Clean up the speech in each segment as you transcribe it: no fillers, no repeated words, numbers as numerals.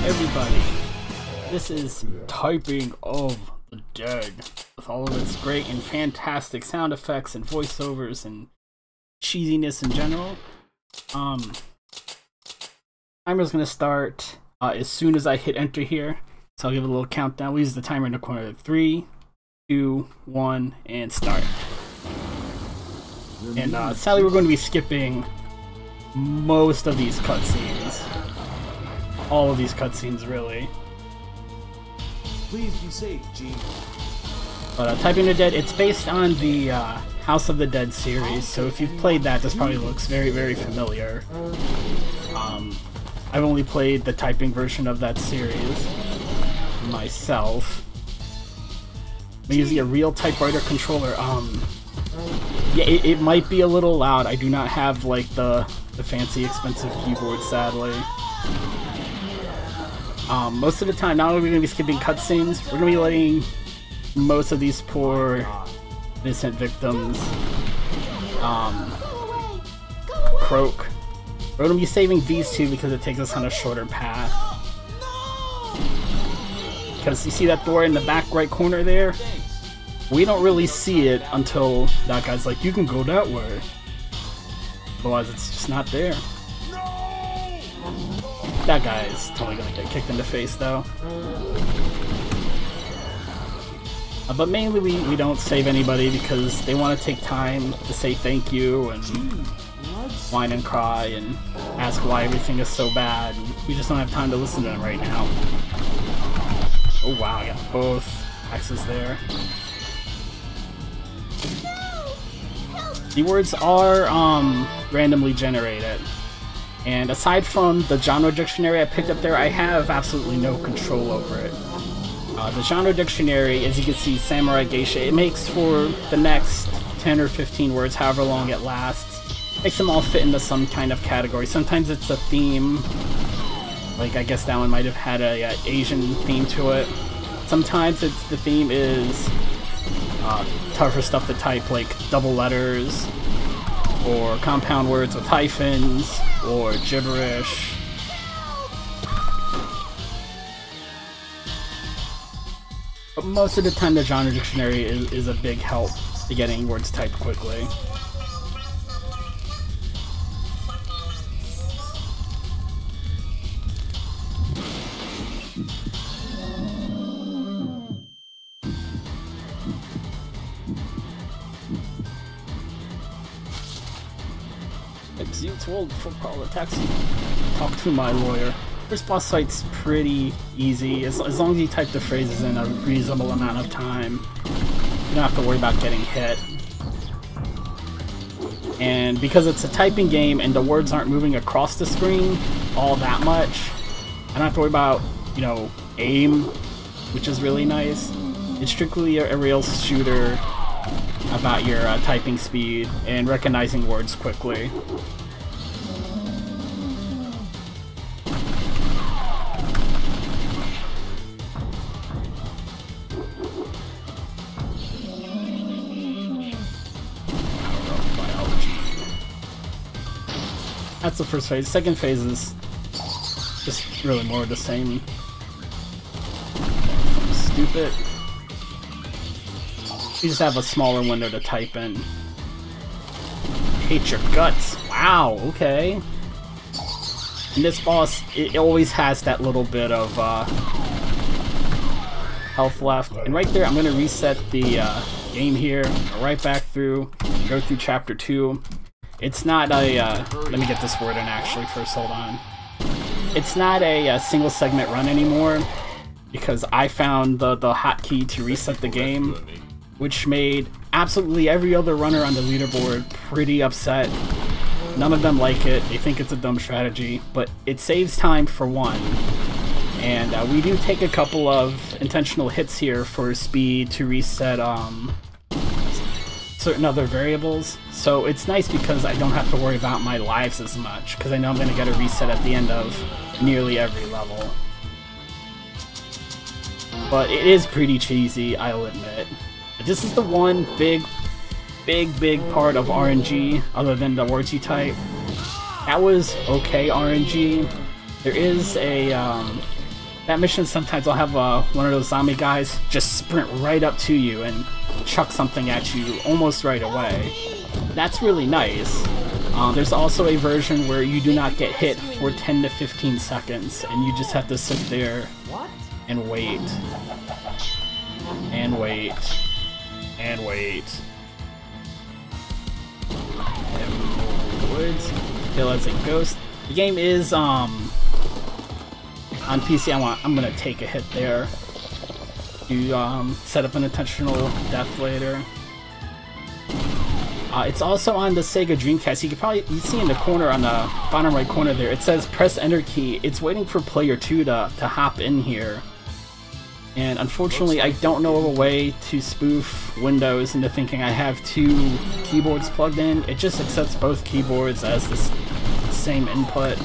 everybody. This is Typing of the Dead, with all of its great and fantastic sound effects and voiceovers and cheesiness in general. Timer's gonna start as soon as I hit enter here, so I'll give it a little countdown. We use the timer in the corner. 3, 2, 1, and start. And sadly, we're going to be skipping most of these cutscenes. All of these cutscenes, really. Please be safe, G. But Typing the Dead, it's based on the House of the Dead series, so if you've played that, this probably looks very, very familiar. I've only played the typing version of that series myself. I'm using a real typewriter controller. Yeah, it might be a little loud. I do not have like the fancy expensive keyboard, sadly. Most of the time, not only are we going to be skipping cutscenes, we're going to be letting most of these poor innocent victims croak. We're going to be saving these two because it takes us on a shorter path. Because you see that door in the back right corner there? We don't really see it until that guy's like, you can go that way. Otherwise it's just not there. That guy is totally gonna get kicked in the face though. But mainly we don't save anybody because they want to take time to say thank you and whine and cry and ask why everything is so bad. And we just don't have time to listen to them right now. Oh wow, I got both axes there. The words are randomly generated. And aside from the genre dictionary I picked up there, I have absolutely no control over it. The genre dictionary, as you can see, Samurai Geisha, it makes for the next 10 or 15 words, however long it lasts. Makes them all fit into some kind of category. Sometimes it's a theme, like I guess that one might have had a Asian theme to it. Sometimes the theme is tougher stuff to type, like double letters, or compound words with hyphens, or gibberish. But most of the time the genre dictionary is a big help to getting words typed quickly. Exit world before call a taxi. Talk to my lawyer. First boss fight's pretty easy, as long as you type the phrases in a reasonable amount of time. You don't have to worry about getting hit. And because it's a typing game and the words aren't moving across the screen all that much, I don't have to worry about, you know, aim, which is really nice. It's strictly a real shooter about your typing speed and recognizing words quickly. That's the first phase. Second phase is just really more of the same. Stupid. You just have a smaller window to type in. Hate your guts. Wow, okay. And this boss, it always has that little bit of health left. And right there, I'm going to reset the game here. Go right back through. Go through chapter 2. It's not a, let me get this word in actually first, hold on. It's not a single segment run anymore, because I found the hotkey to reset the game, which made absolutely every other runner on the leaderboard pretty upset. None of them like it, they think it's a dumb strategy, but it saves time for one. And we do take a couple of intentional hits here for speed to reset certain other variables, so it's nice because I don't have to worry about my lives as much, because I know I'm going to get a reset at the end of nearly every level. But it is pretty cheesy, I'll admit. This is the one big part of RNG, other than the words you type. That was okay RNG. There is a that mission, sometimes I'll have one of those zombie guys just sprint right up to you and chuck something at you almost right away. That's really nice. There's also a version where you do not get hit for 10 to 15 seconds, and you just have to sit there and wait. And wait. And wait. Woods. Kill as a ghost. The game is, on PC, I'm gonna take a hit there. You, set up an intentional death later. It's also on the Sega Dreamcast. You see in the corner, on the bottom right corner there, it says press enter key. It's waiting for player 2 to hop in here. And unfortunately, I don't know of a way to spoof Windows into thinking I have 2 keyboards plugged in. It just accepts both keyboards as the same input.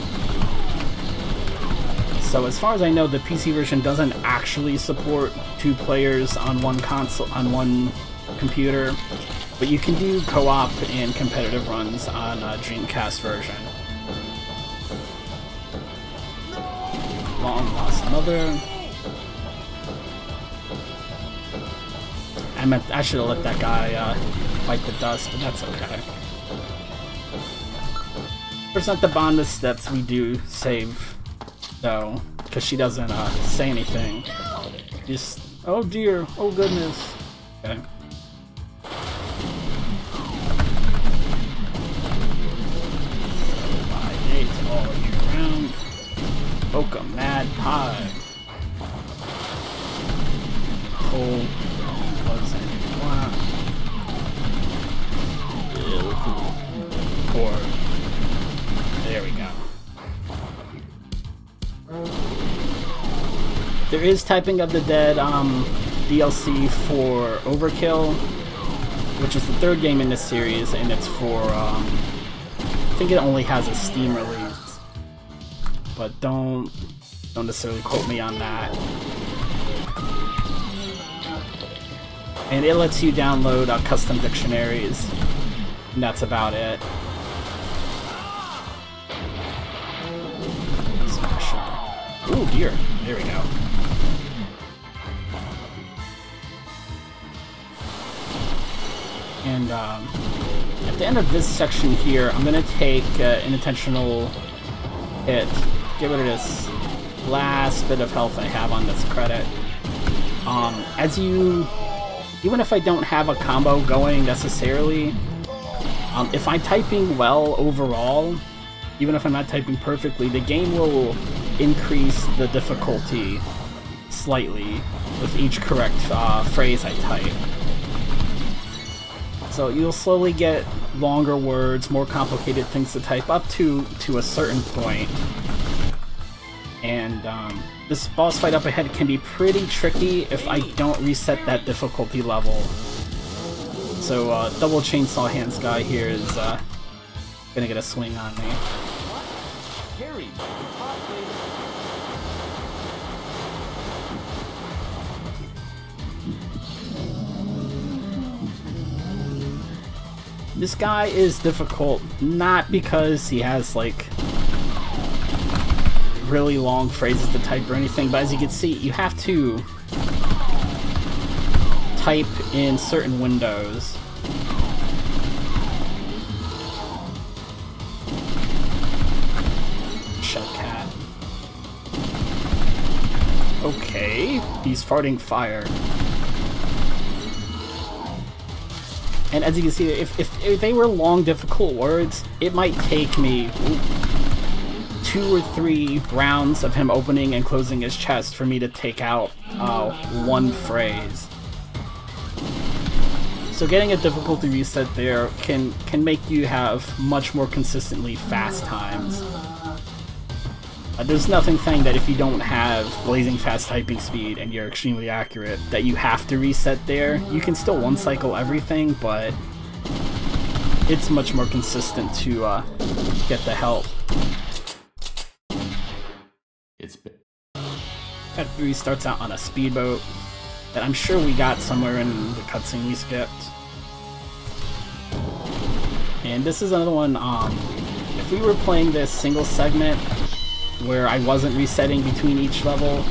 So as far as I know, the PC version doesn't actually support 2 players on one console, on one computer. But you can do co-op and competitive runs on a Dreamcast version. Long lost mother. I should have let that guy bite the dust, but that's okay. First, at the bottom of the steps, we do save, though, because she doesn't say anything. Just, oh dear, oh goodness. Okay. All year round. Poke a mad pie. Cold. Pour. There we go. There is Typing of the Dead DLC for Overkill, which is the 3rd game in this series, and it's for I think it only has a Steam release, but don't necessarily quote me on that. And it lets you download custom dictionaries, and that's about it. Ooh, dear. There we go. And at the end of this section here, I'm gonna take an intentional hit. Get rid of this last bit of health I have on this credit. Even if I don't have a combo going necessarily, if I'm typing well overall, even if I'm not typing perfectly, the game will increase the difficulty slightly with each correct phrase I type. So you'll slowly get longer words, more complicated things to type up to a certain point. And this boss fight up ahead can be pretty tricky if I don't reset that difficulty level. So double chainsaw hands guy here is gonna get a swing on me. This guy is difficult, not because he has, like, really long phrases to type or anything, but as you can see, you have to type in certain windows. Shellcat. Okay, he's farting fire. And as you can see, if they were long, difficult words, it might take me 2 or 3 rounds of him opening and closing his chest for me to take out one phrase. So getting a difficulty reset there can make you have much more consistently fast times. There's nothing saying that if you don't have blazing fast typing speed and you're extremely accurate, that you have to reset there. You can still one-cycle everything, but it's much more consistent to get the help. Cut 3 starts out on a speedboat that I'm sure we got somewhere in the cutscene we skipped. And this is another one, if we were playing this single segment, where I wasn't resetting between each level,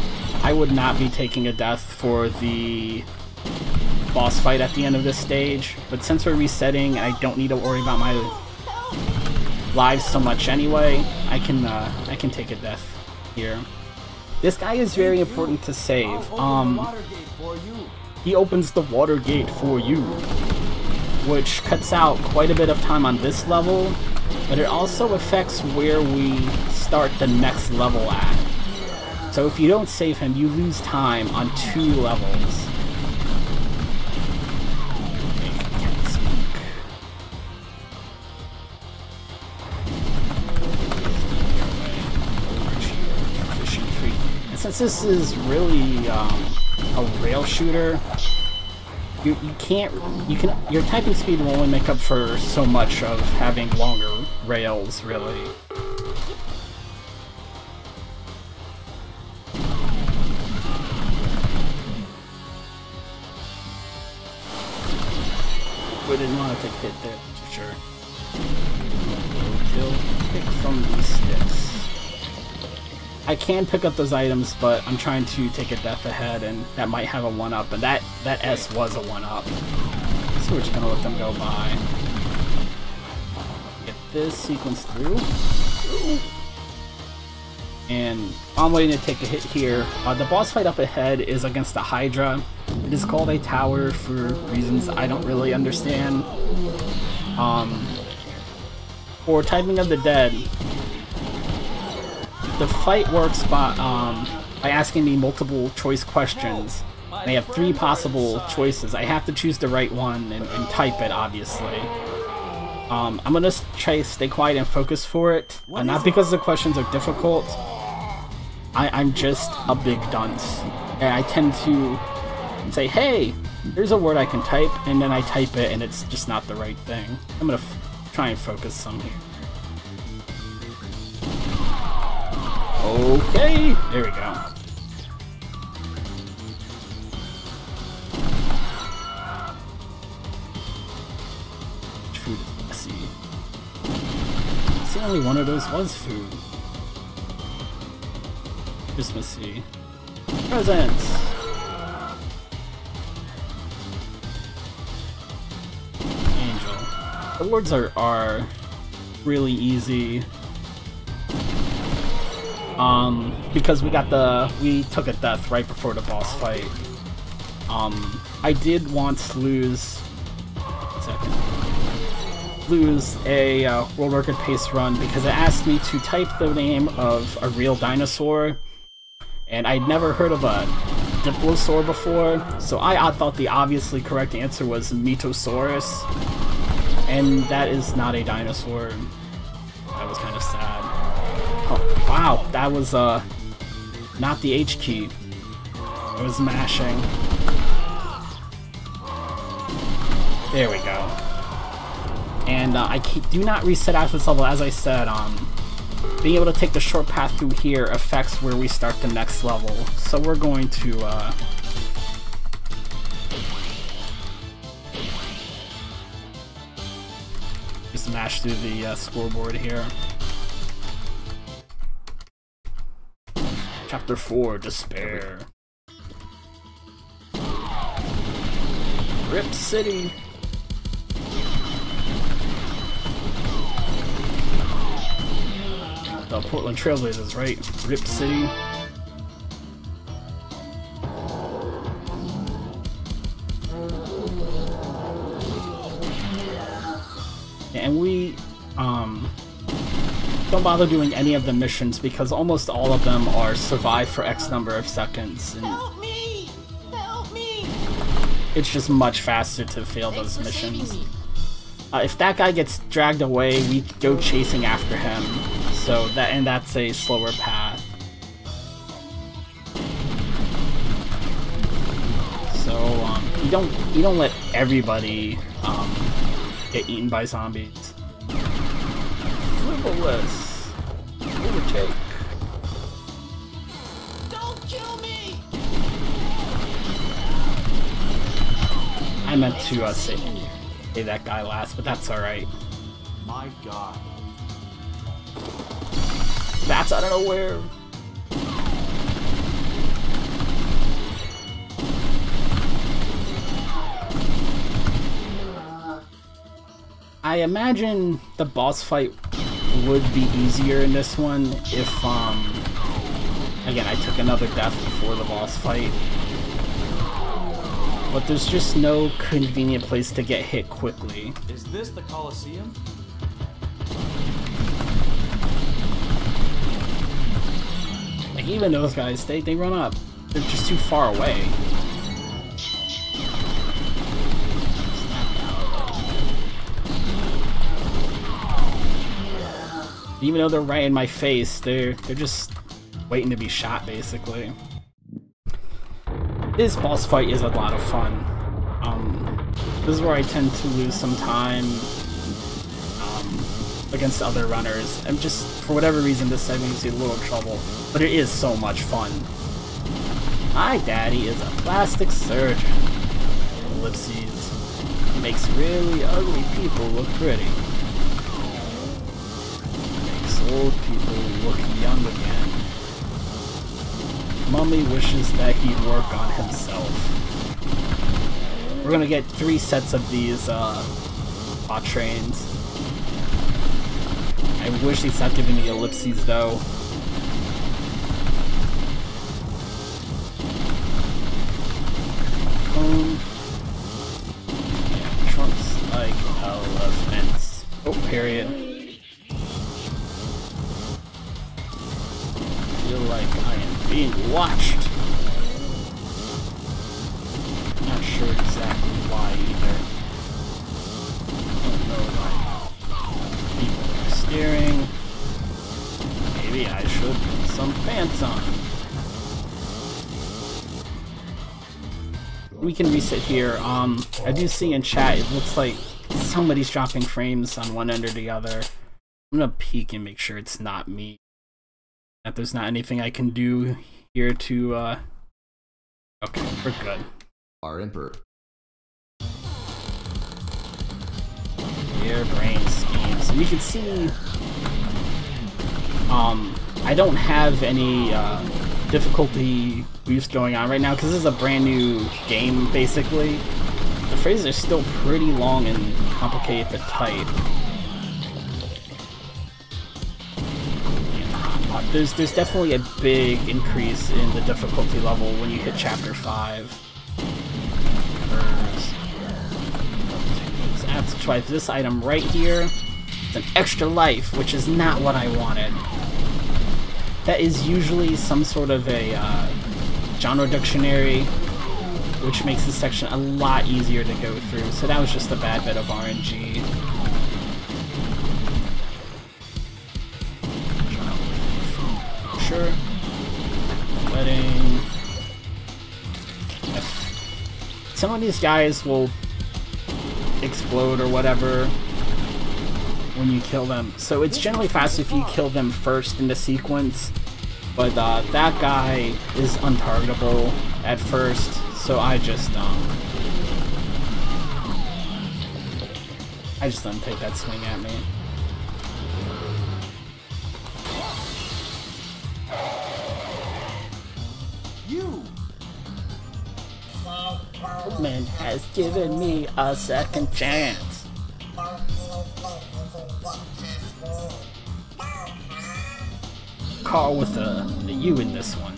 I would not be taking a death for the boss fight at the end of this stage, but since we're resetting and I don't need to worry about my lives so much anyway, I can take a death here. This guy is very important to save. He opens the water gate for you, which cuts out quite a bit of time on this level, but it also affects where we start the next level at. So if you don't save him, you lose time on 2 levels. And since this is really a rail shooter, your typing speed will only make up for so much of having longer rails, really. We didn't want to take a hit there, for sure. Kill, pick from these sticks. I can pick up those items, but I'm trying to take a death ahead, and that might have a 1-up, and that S was a 1-up. So we're just gonna let them go by. Get this sequence through. And I'm waiting to take a hit here. The boss fight up ahead is against the Hydra. It is called a tower for reasons I don't really understand. For Typing of the Dead, the fight works by asking me multiple choice questions. They have 3 possible choices. I have to choose the right one and type it, obviously. I'm gonna try to stay quiet and focus for it. Not because the questions are difficult. I'm just a big dunce. And I tend to say, hey, here's a word I can type, and then I type it and it's just not the right thing. I'm gonna try and focus some here. Okay, there we go. Food is messy. See, only one of those was food. Christmassy. Presents! Angel. The words are really easy. Because we took a death right before the boss fight. I did once lose a World Record pace run because it asked me to type the name of a real dinosaur, and I'd never heard of a Diplosaur before, so I thought the obviously correct answer was Metosaurus, and that is not a dinosaur. That was kind of sad. Oh, wow, that was not the H key. I was mashing. There we go. And I do not reset after this level. As I said, being able to take the short path through here affects where we start the next level. So we're going to just mash through the scoreboard here. Chapter 4, Despair. Rip City. The Portland Trailblazers, right? Rip City. And we don't bother doing any of the missions because almost all of them are survive for X number of seconds. And help me! Help me! It's just much faster to fail those missions. If that guy gets dragged away, we go chasing after him. So that's a slower path. So you don't let everybody get eaten by zombies. Frivolous. Overtake. Don't kill me! I meant to say that guy last, but that's alright. My God. That's out of nowhere. I imagine the boss fight would be easier in this one if, again, I took another death before the boss fight. But there's just no convenient place to get hit quickly. Is this the Colosseum? Like, even those guys, they run up. They're just too far away. Even though they're right in my face, they're just waiting to be shot, basically. This boss fight is a lot of fun. This is where I tend to lose some time against other runners. And just, for whatever reason, this segment gives you a little trouble. But it is so much fun. My daddy is a plastic surgeon. Ellipses. He makes really ugly people look pretty. Old people look young again. Mummy wishes that he'd work on himself. We're gonna get 3 sets of these bot trains. I wish they stopped giving me ellipses though. Yeah, trunks like elephants. Oh, period. I feel like I am being watched. Not sure exactly why either. Don't know why people are staring. Maybe I should put some pants on. We can reset here. I do see in chat it looks like somebody's dropping frames on one end or the other. I'm gonna peek and make sure it's not me. That there's not anything I can do here to, okay, we're good. Our Emperor. Your brain schemes. And you can see, I don't have any, difficulty boost going on right now, because this is a brand new game, basically. The phrases are still pretty long and complicated to type. There's definitely a big increase in the difficulty level when you hit Chapter 5. Twice this item right here, it's an extra life, which is not what I wanted. That is usually some sort of a genre dictionary, which makes this section a lot easier to go through, so that was just a bad bit of RNG. Sure. Wedding. Some of these guys will explode or whatever when you kill them, so it's generally fast if you kill them first in the sequence, but that guy is untargetable at first, so I just let him take that swing at me. Man has given me a second chance. Carl with the U in this one.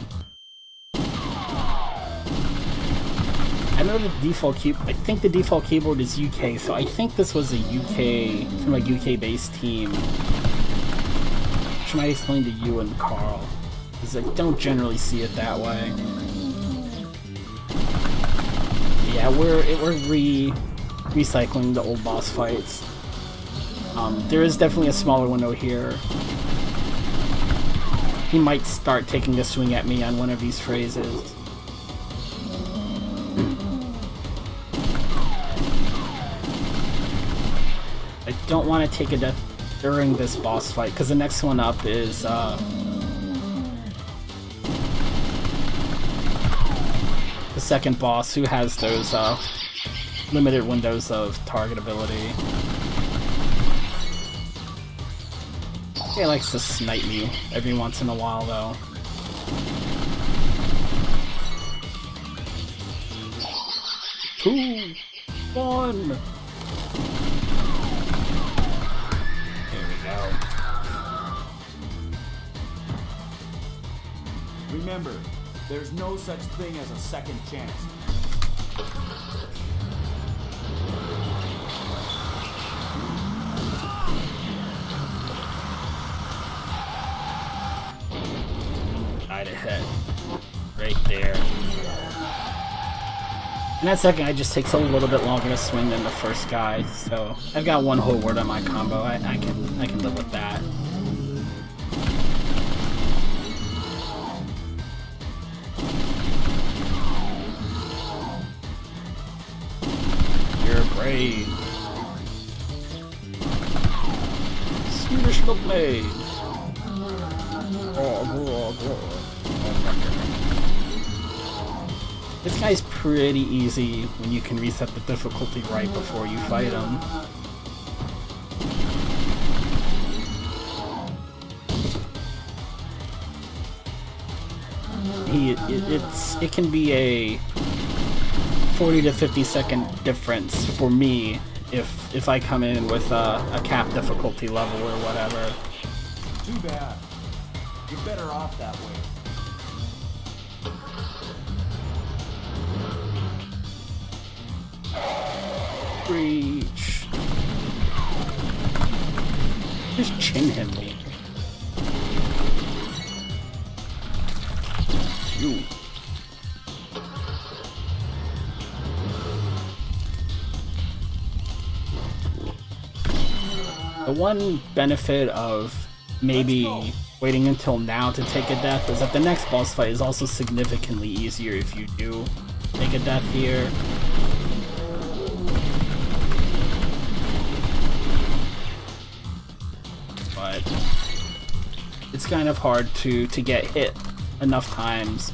I know the default I think the default keyboard is UK, so I think this was a UK, from a UK based team. Which might explain the U and Carl, because I don't generally see it that way. Yeah, we're recycling the old boss fights. There is definitely a smaller window here. He might start taking a swing at me on one of these phrases. I don't want to take a death during this boss fight, because the next one up is the second boss, who has those limited windows of targetability. He likes to snipe me every once in a while, though. Two, one. Remember, there's no such thing as a second chance. Try to hit. Right there. And that second guy just takes a little bit longer to swing than the first guy, so I've got one whole word on my combo. I can live with that. You're brave. Swedish milk maid. This guy's pretty easy when you can reset the difficulty right before you fight him. It can be a 40 to 50 second difference for me if I come in with a cap difficulty level or whatever. Too bad. You're better off that way. Reach. Just chin him me. You. The one benefit of maybe waiting until now to take a death is that the next boss fight is also significantly easier if you do take a death here. But it's kind of hard to get hit enough times,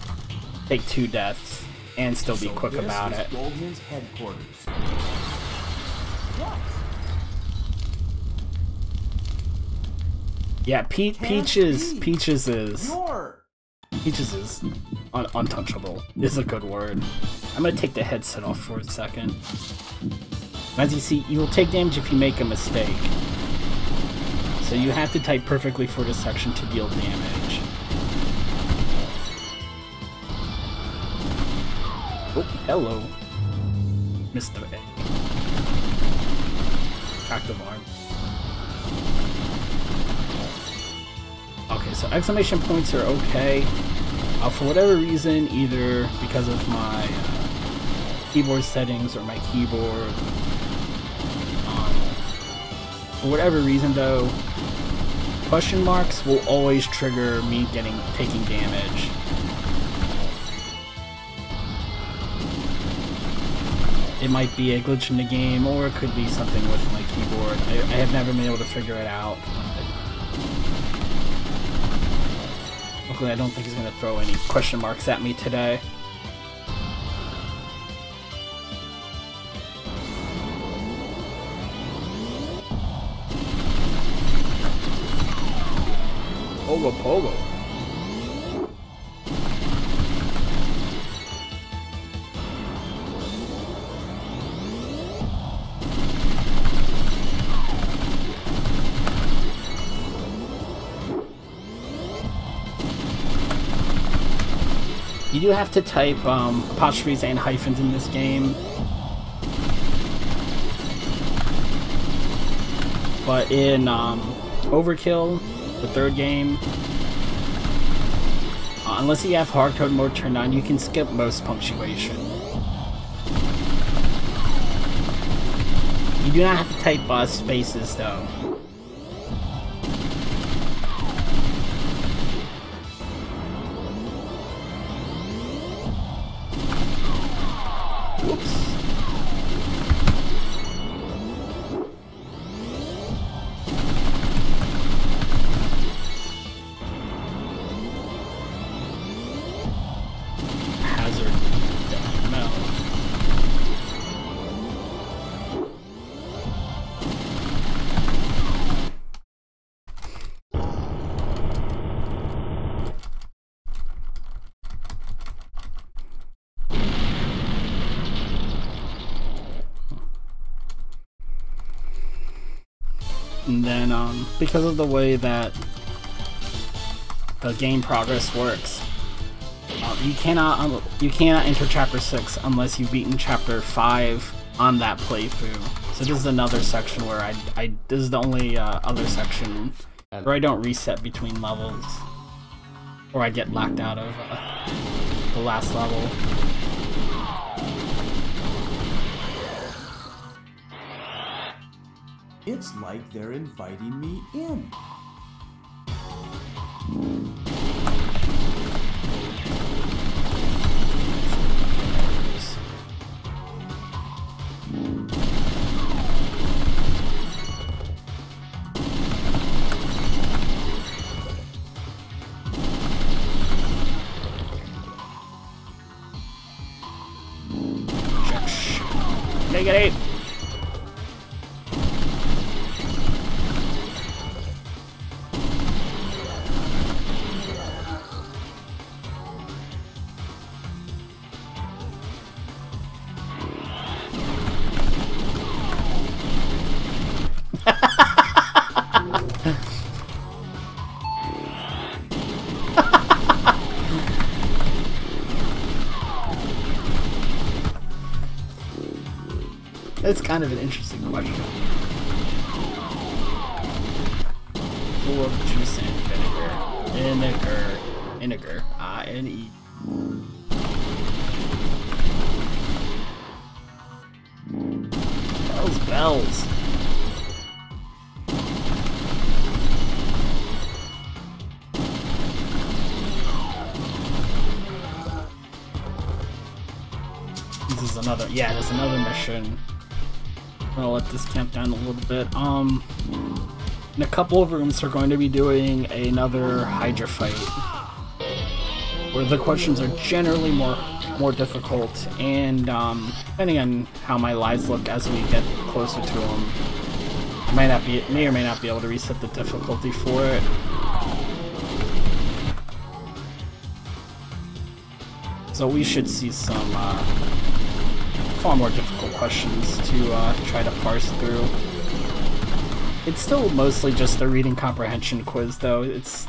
take 2 deaths, and still be quick about it. Goldman's headquarters. What? Yeah, Peaches is untouchable. Is a good word. I'm gonna take the headset off for a second. As you see, you will take damage if you make a mistake. So you have to type perfectly for this section to deal damage. Oh, hello, Mr. A. Active arm. Okay, so exclamation points are okay. For whatever reason, either because of my keyboard settings or my keyboard, for whatever reason though, question marks will always trigger me taking damage. It might be a glitch in the game, or it could be something with my keyboard. I have never been able to figure it out. Luckily, I don't think he's going to throw any question marks at me today. Pogo Pogo. You do have to type apostrophes and hyphens in this game, but in Overkill, the 3rd game, unless you have hardcode mode turned on, you can skip most punctuation. You do not have to type spaces though. And then, because of the way that the game progress works, You cannot enter Chapter 6 unless you've beaten Chapter 5 on that playthrough. So this is another section where this is the only other section where I don't reset between levels, or I get locked out of the last level. It's like they're inviting me in. Negative 8. That's kind of an interesting question. Full of juice and vinegar. Vinegar. I-N-E. Those bells. This is another, yeah, there's another mission. I'll let this camp down a little bit. In a couple of rooms, we're going to be doing another Hydra fight, where the questions are generally more difficult, and depending on how my lives look as we get closer to them, I may or may not be able to reset the difficulty for it. So we should see some far more difficult questions to try to parse through. It's still mostly just a reading comprehension quiz, though. It's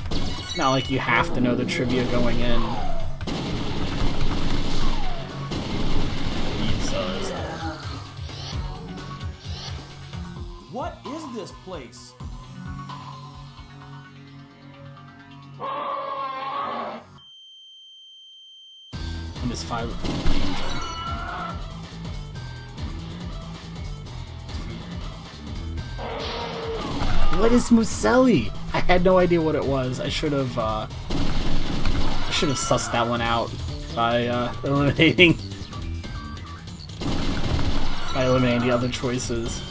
not like you have to know the trivia going in. What is this place? And this 5. What is Muselli? I had no idea what it was. I should have sussed that one out by eliminating the other choices.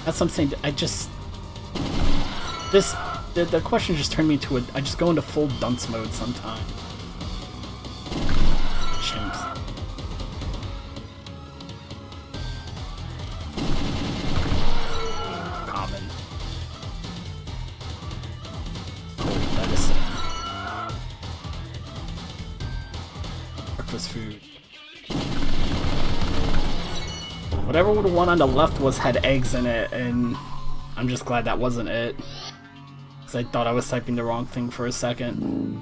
That's something the question just turned me into I just go into full dunce mode sometimes. Chimps. Common. Cold medicine. Breakfast food. Whatever the one on the left had eggs in it, and I'm just glad that wasn't it. Because I thought I was typing the wrong thing for a second.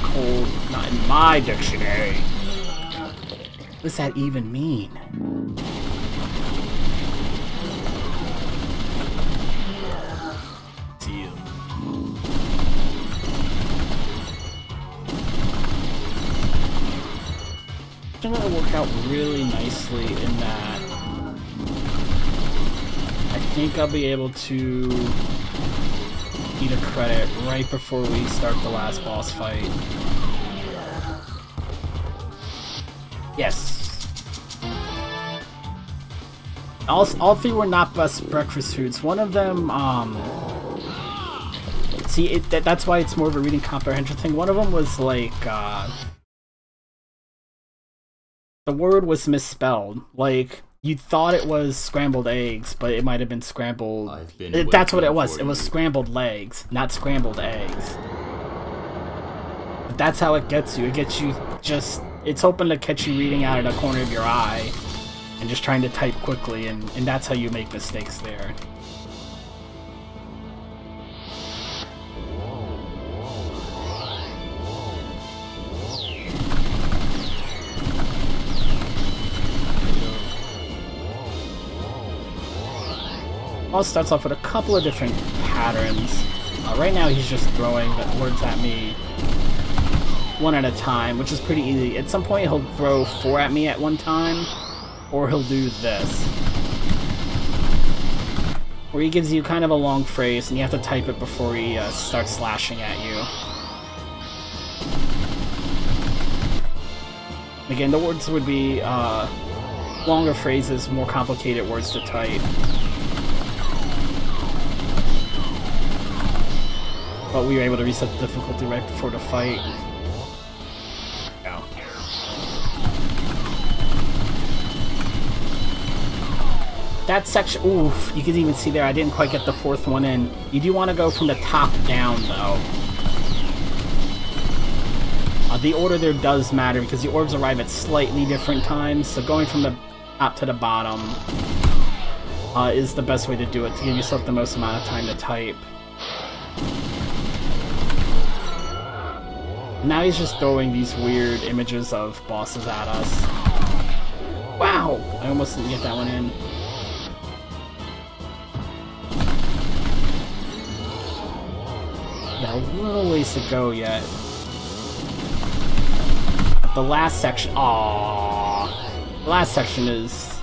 Cold, not in my dictionary. What does that even mean? To you. It's gonna work out really nicely in that I think I'll be able to eat a credit right before we start the last boss fight. Yes. All three were not best breakfast foods. One of them, see, that's why it's more of a reading comprehension thing. One of them was like, the word was misspelled. Like, you thought it was scrambled eggs, but it might have been scrambled... That's what it was. It was scrambled legs, not scrambled eggs. But that's how it gets you. It gets you just... It's hoping to catch you reading out of the corner of your eye and just trying to type quickly, and that's how you make mistakes there. boss starts off with a couple of different patterns. Right now he's just throwing words at me one at a time, which is pretty easy. At some point he'll throw 4 at me at one time, or he'll do this, where he gives you kind of a long phrase and you have to type it before he starts slashing at you. Again, the words would be longer phrases, more complicated words to type. But we were able to reset the difficulty right before the fight. That section, oof, you can even see there I didn't quite get the 4th one in. You do want to go from the top down, though. The order there does matter because the orbs arrive at slightly different times, so going from the top to the bottom is the best way to do it, to give yourself the most amount of time to type. Now he's just throwing these weird images of bosses at us. Wow! I almost didn't get that one in. Got a little ways to go yet. The last section, aww, the last section is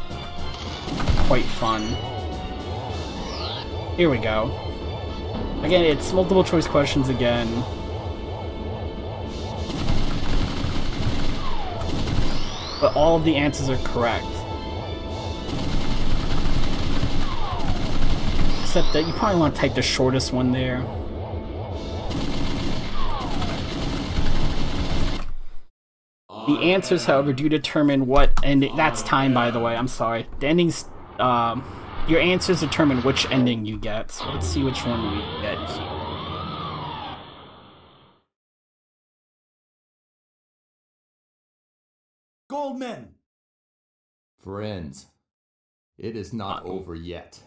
quite fun. Here we go. Again, it's multiple choice questions again. But all of the answers are correct. Except that you probably want to type the shortest one there. The answers, however, do determine what ending. That's time, by the way. I'm sorry. The endings. Your answers determine which ending you get. So let's see which one we get here. Goldman! Friends, it is not over yet.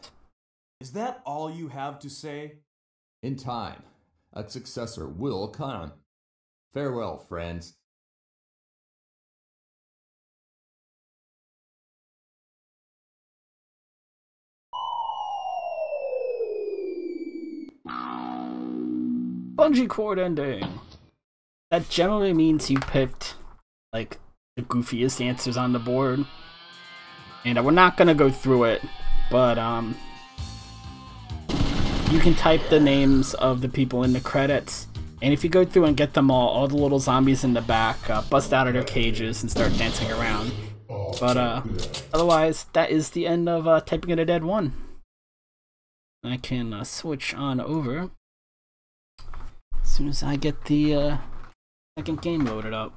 Is that all you have to say? In time, a successor will come. Farewell, friends. Bungee cord ending. That generally means you picked, like, the goofiest answers on the board. And we're not gonna go through it, but, you can type the names of the people in the credits. And if you go through and get them all the little zombies in the back bust out of their cages and start dancing around. But, otherwise, that is the end of Typing of the Dead 1. I can switch on over as soon as I get the second game loaded up.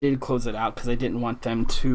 Did close it out because I didn't want them to